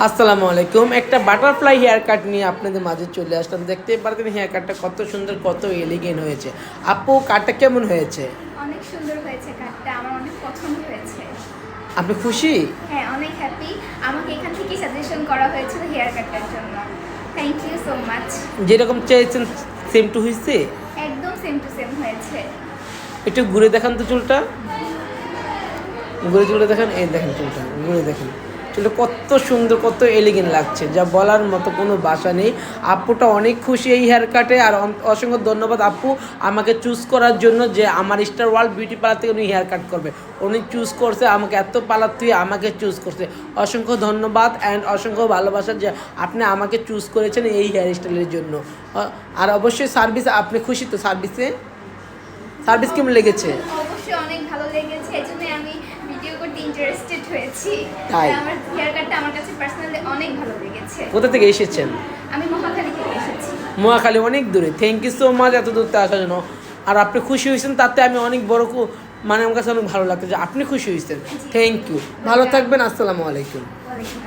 আসসালামু আলাইকুম। একটা বাটারফ্লাই হেয়ার কাট নিয়ে আপনাদের মাঝে চলে আসলাম। দেখতে পারতেন হেয়ার কাটটা কত সুন্দর, কত এলিগেন্ট হয়েছে। আপু, কাটটা কেমন হয়েছে? অনেক সুন্দর হয়েছে কাটটা, আমার অনেক পছন্দ হয়েছে। আপনি খুশি? হ্যাঁ, অনেক হ্যাপি। আমাকে এখান থেকে সাজেশন করা হয়েছিল হেয়ার কাটার জন্য। Thank you so much. যেরকম চেয়েছেন সেম টু হয়েছে? একদম সেম টু সেম হয়েছে। একটু ঘুরে দেখান তো চুলটা, ঘুরে চুলটা দেখেন, এই দেখেন চুলটা ঘুরে দেখেন। চুলটা কত সুন্দর, কত এলিগেন্ট লাগছে, যা বলার মতো কোনো ভাষা নেই। আপুটা অনেক খুশি এই হেয়ার কাটে। আর অসংখ্য ধন্যবাদ আপু আমাকে চুজ করার জন্য, যে আমার স্টার ওয়ার্ল্ড বিউটি পার্লার থেকে উনি হেয়ার কাট করবে। উনি চুজ করছে আমাকে, এত পার্লার তুই আমাকে চুজ করছে। অসংখ্য ধন্যবাদ অ্যান্ড অসংখ্য ভালোবাসা যে আপনি আমাকে চুজ করেছেন এই হেয়ার স্টাইলের জন্য। আর অবশ্যই সার্ভিস, আপনি খুশি তো সার্ভিসে? সার্ভিস কেমন লেগেছে? অবশ্যই অনেক ভালো লেগেছে, এই জন্য আমি ভিডিও করতে ইন্টারেস্টেড হয়েছি। তাই? আমার হেয়ার কাটটা আমার কাছে পার্সোনালি অনেক ভালো লেগেছে। কোথা থেকে এসেছেন? আমি মহাখালী থেকে এসেছি। মহাখালী অনেক দূরে। থ্যাংক ইউ সো মাচ এত দূরতে আসার জন্য। আর আপনি খুশি হয়েছেন, তাতে আমি অনেক বড় মানে আমার কাছে অনেক ভালো লাগতো যে আপনি খুশি হয়েছেন। থ্যাংক ইউ, ভালো থাকবেন। আসসালামু আলাইকুম। ওয়ালাইকুম